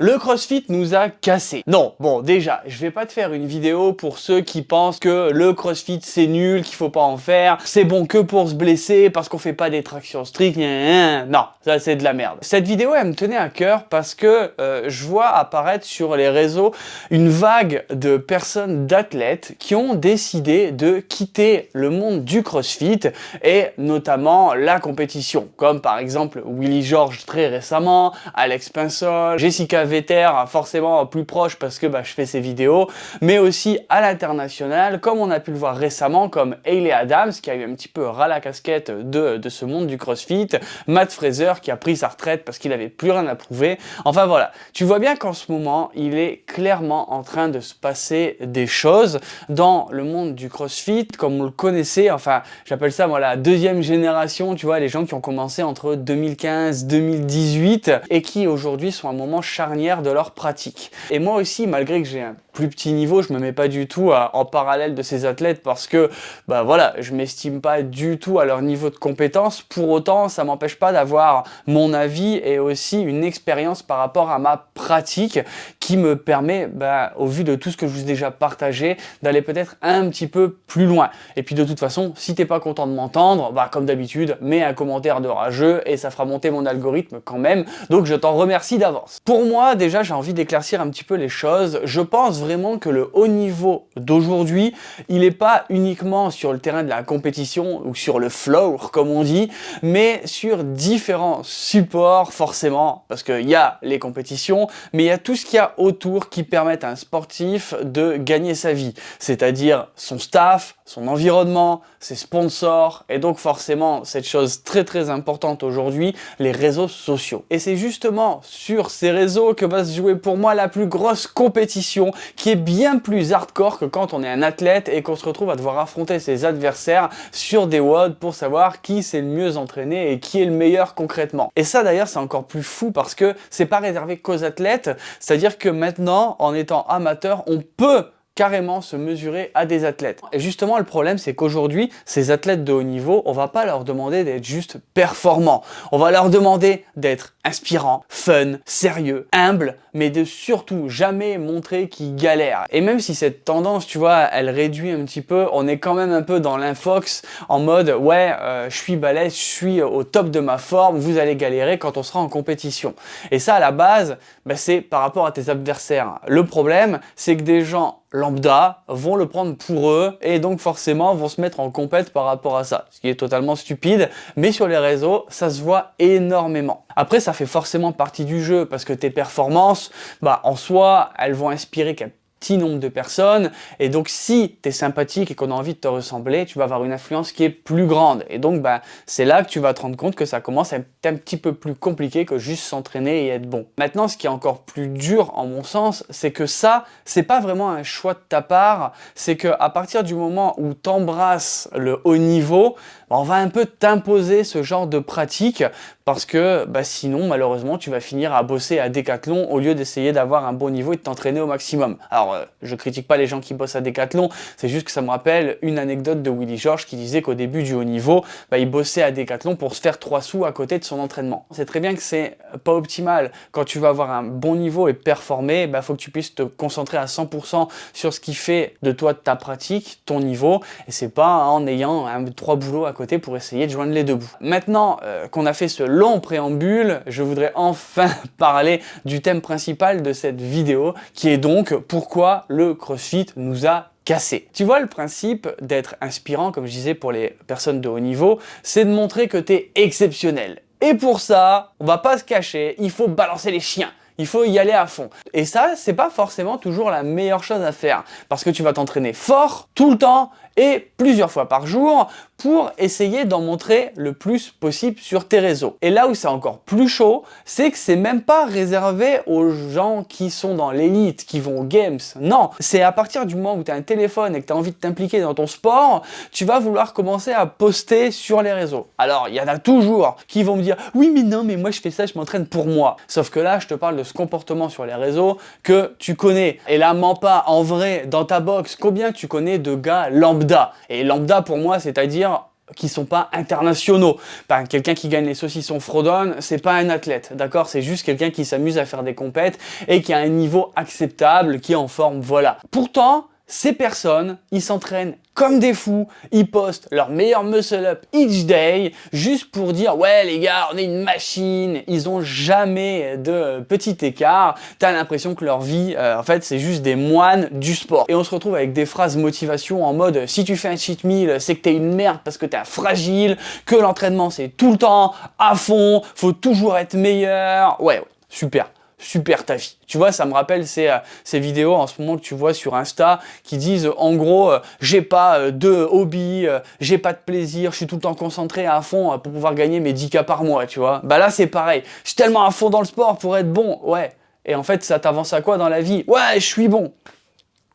Le CrossFit nous a cassé. Non, bon déjà, je vais pas te faire une vidéo pour ceux qui pensent que le CrossFit c'est nul, qu'il faut pas en faire, c'est bon que pour se blesser parce qu'on fait pas des tractions strictes, non, ça c'est de la merde. Cette vidéo elle me tenait à cœur parce que je vois apparaître sur les réseaux une vague de personnes, d'athlètes qui ont décidé de quitter le monde du CrossFit et notamment la compétition, comme par exemple Willy George très récemment, Alex Pinsol, Jessica Vetter, forcément plus proche parce que je fais ces vidéos, mais aussi à l'international, comme on a pu le voir récemment, comme Hayley Adams, qui a eu un petit peu ras la casquette de ce monde du CrossFit, Matt Fraser, qui a pris sa retraite parce qu'il avait plus rien à prouver. Enfin voilà, tu vois bien qu'en ce moment, il est clairement en train de se passer des choses dans le monde du CrossFit, comme on le connaissait, enfin, j'appelle ça, moi, la deuxième génération, tu vois, les gens qui ont commencé entre 2015 2018 et qui aujourd'hui sont à un moment charnière de leur pratique. Et moi aussi, malgré que j'ai un plus petit niveau, je me mets pas du tout en parallèle de ces athlètes parce que, voilà, je m'estime pas du tout à leur niveau de compétence. Pour autant, ça m'empêche pas d'avoir mon avis et aussi une expérience par rapport à ma pratique qui me permet, au vu de tout ce que je vous ai déjà partagé, d'aller peut-être un petit peu plus loin. Et puis de toute façon, si t'es pas content de m'entendre, comme d'habitude, mets un commentaire de rageux et ça fera monter mon algorithme quand même. Donc je t'en remercie d'avance. Pour moi, déjà, j'ai envie d'éclaircir un petit peu les choses. Je pense vraiment que le haut niveau d'aujourd'hui, il n'est pas uniquement sur le terrain de la compétition ou sur le floor, comme on dit, mais sur différents supports, forcément, parce qu'il y a les compétitions, mais il y a tout ce qu'il y a autour qui permet à un sportif de gagner sa vie, c'est-à-dire son staff, son environnement, ses sponsors, et donc forcément, cette chose très très importante aujourd'hui, les réseaux sociaux. Et c'est justement sur ces réseaux que va se jouer pour moi la plus grosse compétition, qui est bien plus hardcore que quand on est un athlète et qu'on se retrouve à devoir affronter ses adversaires sur des WOD pour savoir qui c'est le mieux entraîné et qui est le meilleur concrètement. Et ça d'ailleurs c'est encore plus fou parce que c'est pas réservé qu'aux athlètes, c'est-à-dire que maintenant en étant amateur on peut carrément se mesurer à des athlètes. Et justement, le problème, c'est qu'aujourd'hui, ces athlètes de haut niveau, on va pas leur demander d'être juste performants. On va leur demander d'être inspirants, fun, sérieux, humble, mais de surtout jamais montrer qu'ils galèrent. Et même si cette tendance, tu vois, elle réduit un petit peu, on est quand même un peu dans l'infox, en mode, ouais, je suis balèze, je suis au top de ma forme, vous allez galérer quand on sera en compétition. Et ça, à la base, c'est par rapport à tes adversaires. Le problème, c'est que des gens lambda vont le prendre pour eux et donc forcément vont se mettre en compète par rapport à ça, ce qui est totalement stupide, mais sur les réseaux ça se voit énormément. Après ça fait forcément partie du jeu parce que tes performances, en soi elles vont inspirer qu'un petit nombre de personnes et donc si tu es sympathique et qu'on a envie de te ressembler, tu vas avoir une influence qui est plus grande et donc c'est là que tu vas te rendre compte que ça commence à être un petit peu plus compliqué que juste s'entraîner et être bon. Maintenant ce qui est encore plus dur en mon sens, c'est que ça c'est pas vraiment un choix de ta part, c'est que à partir du moment où tu embrasses le haut niveau, on va un peu t'imposer ce genre de pratique parce que sinon malheureusement tu vas finir à bosser à Decathlon au lieu d'essayer d'avoir un bon niveau et de t'entraîner au maximum. Alors je critique pas les gens qui bossent à Decathlon, c'est juste que ça me rappelle une anecdote de Willy George qui disait qu'au début du haut niveau, il bossait à Decathlon pour se faire 3 sous à côté de son entraînement. C'est très bien que c'est pas optimal. Quand tu vas avoir un bon niveau et performer, faut que tu puisses te concentrer à 100% sur ce qui fait de toi ta pratique, ton niveau, et c'est pas en ayant 3 boulots à côté pour essayer de joindre les deux bouts. Maintenant qu'on a fait ce long préambule, je voudrais enfin parler du thème principal de cette vidéo, qui est donc pourquoi le CrossFit nous a cassé. Tu vois, le principe d'être inspirant, comme je disais pour les personnes de haut niveau, c'est de montrer que tu es exceptionnel. Et pour ça, on va pas se cacher, il faut balancer les chiens. Il faut y aller à fond. Et ça, c'est pas forcément toujours la meilleure chose à faire. Parce que tu vas t'entraîner fort, tout le temps, et plusieurs fois par jour, pour essayer d'en montrer le plus possible sur tes réseaux. Et là où c'est encore plus chaud, c'est que c'est même pas réservé aux gens qui sont dans l'élite, qui vont aux games. Non, c'est à partir du moment où tu as un téléphone et que tu as envie de t'impliquer dans ton sport, tu vas vouloir commencer à poster sur les réseaux. Alors, il y en a toujours qui vont me dire « Oui, mais non, mais moi je fais ça, je m'entraîne pour moi. » Sauf que là, je te parle de ce comportement sur les réseaux que tu connais. Et là, mens pas, en vrai, dans ta box, combien tu connais de gars lambda? Et lambda, pour moi, c'est-à-dire qui sont pas internationaux. Ben, quelqu'un qui gagne les saucissons Frodon, c'est pas un athlète, d'accord? C'est juste quelqu'un qui s'amuse à faire des compètes et qui a un niveau acceptable, qui est en forme, voilà. Pourtant, ces personnes, ils s'entraînent comme des fous, ils postent leur meilleur muscle-up each day, juste pour dire « Ouais les gars, on est une machine !» Ils ont jamais de petit écart, t'as l'impression que leur vie, en fait, c'est juste des moines du sport. Et on se retrouve avec des phrases motivation en mode « Si tu fais un cheat meal, c'est que t'es une merde parce que t'es fragile, que l'entraînement c'est tout le temps, à fond, faut toujours être meilleur. » Ouais, super. Super ta vie. Tu vois, ça me rappelle ces vidéos en ce moment que tu vois sur Insta qui disent en gros j'ai pas de hobby, j'ai pas de plaisir, je suis tout le temps concentré à fond pour pouvoir gagner mes 10K par mois, tu vois. Bah là c'est pareil, je suis tellement à fond dans le sport pour être bon, ouais. Et en fait ça t'avance à quoi dans la vie? Ouais, je suis bon.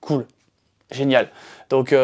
Cool, génial. Donc,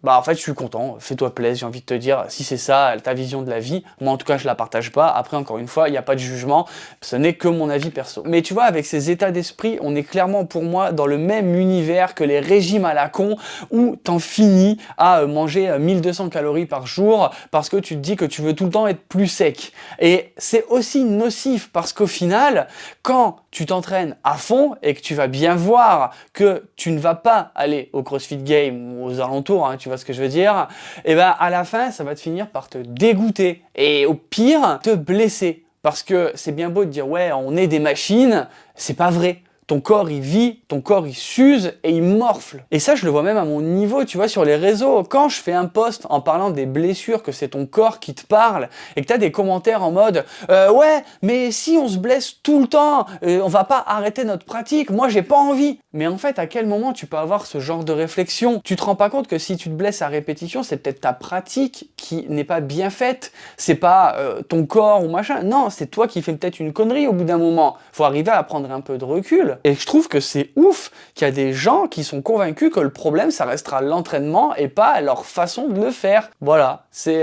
bah en fait, je suis content, fais-toi plaisir, j'ai envie de te dire, si c'est ça, ta vision de la vie, moi en tout cas, je la partage pas. Après, encore une fois, il n'y a pas de jugement, ce n'est que mon avis perso. Mais tu vois, avec ces états d'esprit, on est clairement pour moi dans le même univers que les régimes à la con, où t'en finis à manger 1200 calories par jour, parce que tu te dis que tu veux tout le temps être plus sec. Et c'est aussi nocif, parce qu'au final, quand tu t'entraînes à fond, et que tu vas bien voir que tu ne vas pas aller au CrossFit Game, aux alentours, hein, tu vois ce que je veux dire, et ben à la fin, ça va te finir par te dégoûter et au pire, te blesser. Parce que c'est bien beau de dire ouais, on est des machines, c'est pas vrai. Ton corps, il vit, ton corps, il s'use et il morfle. Et ça, je le vois même à mon niveau, tu vois, sur les réseaux. Quand je fais un post en parlant des blessures, que c'est ton corps qui te parle, et que tu as des commentaires en mode « Ouais, mais si on se blesse tout le temps, on va pas arrêter notre pratique, moi j'ai pas envie !» Mais en fait, à quel moment tu peux avoir ce genre de réflexion? Tu te rends pas compte que si tu te blesses à répétition, c'est peut-être ta pratique qui n'est pas bien faite. C'est pas ton corps ou machin. Non, c'est toi qui fais peut-être une connerie au bout d'un moment. Faut arriver à prendre un peu de recul. Et je trouve que c'est ouf qu'il y a des gens qui sont convaincus que le problème, ça restera l'entraînement et pas leur façon de le faire. Voilà, c'est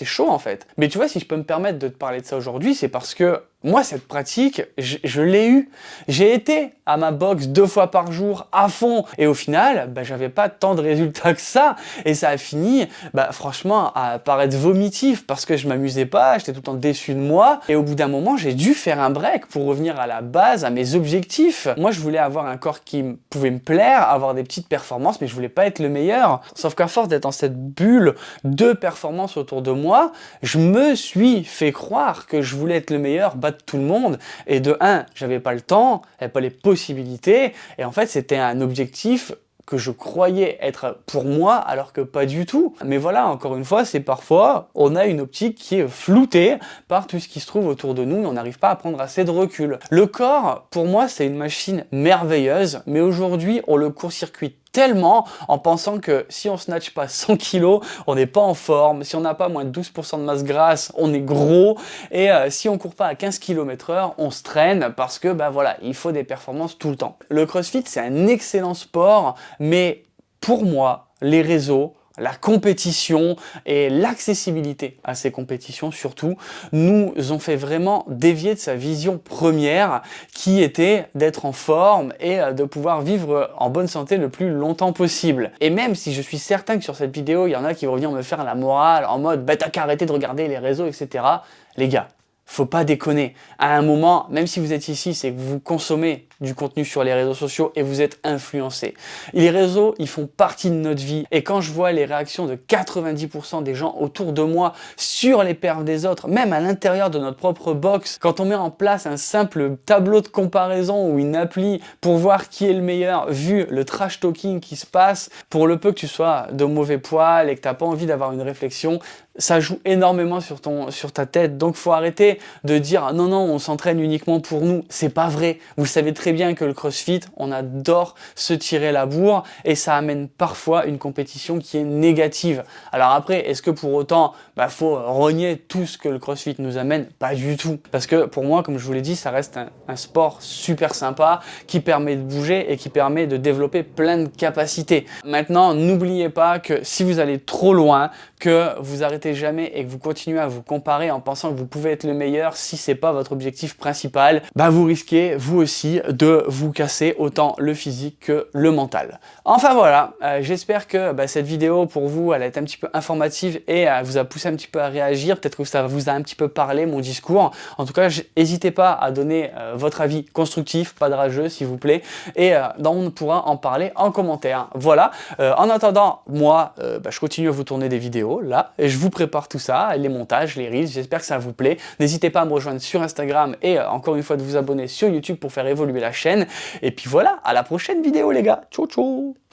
chaud en fait. Mais tu vois, si je peux me permettre de te parler de ça aujourd'hui, c'est parce que moi, cette pratique, je l'ai eue. J'ai été à ma boxe 2 fois par jour, à fond. Et au final, bah, j'avais pas tant de résultats que ça. Et ça a fini, bah, franchement, à paraître vomitif parce que je m'amusais pas, j'étais tout le temps déçu de moi. Et au bout d'un moment, j'ai dû faire un break pour revenir à la base, à mes objectifs. Moi, je voulais avoir un corps qui pouvait me plaire, avoir des petites performances, mais je voulais pas être le meilleur. Sauf qu'à force d'être dans cette bulle de performances autour de moi, je me suis fait croire que je voulais être le meilleur, battre tout le monde, et de un, j'avais pas le temps, j'avais pas les possibilités, et en fait c'était un objectif que je croyais être pour moi, alors que pas du tout. Mais voilà, encore une fois, c'est parfois, on a une optique qui est floutée par tout ce qui se trouve autour de nous, et on n'arrive pas à prendre assez de recul. Le corps, pour moi, c'est une machine merveilleuse, mais aujourd'hui, on le court-circuite tellement en pensant que si on snatch pas 100 kilos, on n'est pas en forme, si on n'a pas moins de 12% de masse grasse, on est gros, et si on court pas à 15 km/h, on se traîne parce que bah voilà, il faut des performances tout le temps. Le CrossFit, c'est un excellent sport, mais pour moi, les réseaux, la compétition et l'accessibilité à ces compétitions surtout nous ont fait vraiment dévier de sa vision première qui était d'être en forme et de pouvoir vivre en bonne santé le plus longtemps possible. Et même si je suis certain que sur cette vidéo il y en a qui vont venir me faire la morale en mode bah t'as qu'à arrêter de regarder les réseaux etc. Les gars, faut pas déconner. À un moment, même si vous êtes ici, c'est que vous consommez du contenu sur les réseaux sociaux et vous êtes influencé. Les réseaux, ils font partie de notre vie. Et quand je vois les réactions de 90% des gens autour de moi sur les perfs des autres, même à l'intérieur de notre propre box, quand on met en place un simple tableau de comparaison ou une appli pour voir qui est le meilleur, vu le trash talking qui se passe, pour le peu que tu sois de mauvais poil et que t'as pas envie d'avoir une réflexion, ça joue énormément sur ta tête. Donc faut arrêter de dire ah, non, on s'entraîne uniquement pour nous. C'est pas vrai. Vous savez très bien que le CrossFit, on adore se tirer la bourre et ça amène parfois une compétition qui est négative. Alors après, est-ce que pour autant, faut renier tout ce que le CrossFit nous amène? Pas du tout. Parce que pour moi, comme je vous l'ai dit, ça reste un sport super sympa qui permet de bouger et qui permet de développer plein de capacités. Maintenant, n'oubliez pas que si vous allez trop loin, que vous arrêtez jamais et que vous continuez à vous comparer en pensant que vous pouvez être le meilleur si c'est pas votre objectif principal, bah vous risquez vous aussi de vous casser autant le physique que le mental. Enfin voilà, j'espère que cette vidéo pour vous elle a été un petit peu informative et vous a poussé un petit peu à réagir, peut-être que ça vous a un petit peu parlé mon discours. En tout cas, n'hésitez pas à donner votre avis constructif, pas de rageux s'il vous plaît, et on pourra en parler en commentaire. Voilà, en attendant, moi je continue à vous tourner des vidéos là, et je vous prépare tout ça, les montages, les reels, j'espère que ça vous plaît. N'hésitez pas à me rejoindre sur Instagram et encore une fois de vous abonner sur YouTube pour faire évoluer la chaîne. Et puis voilà, à la prochaine vidéo les gars, ciao ciao.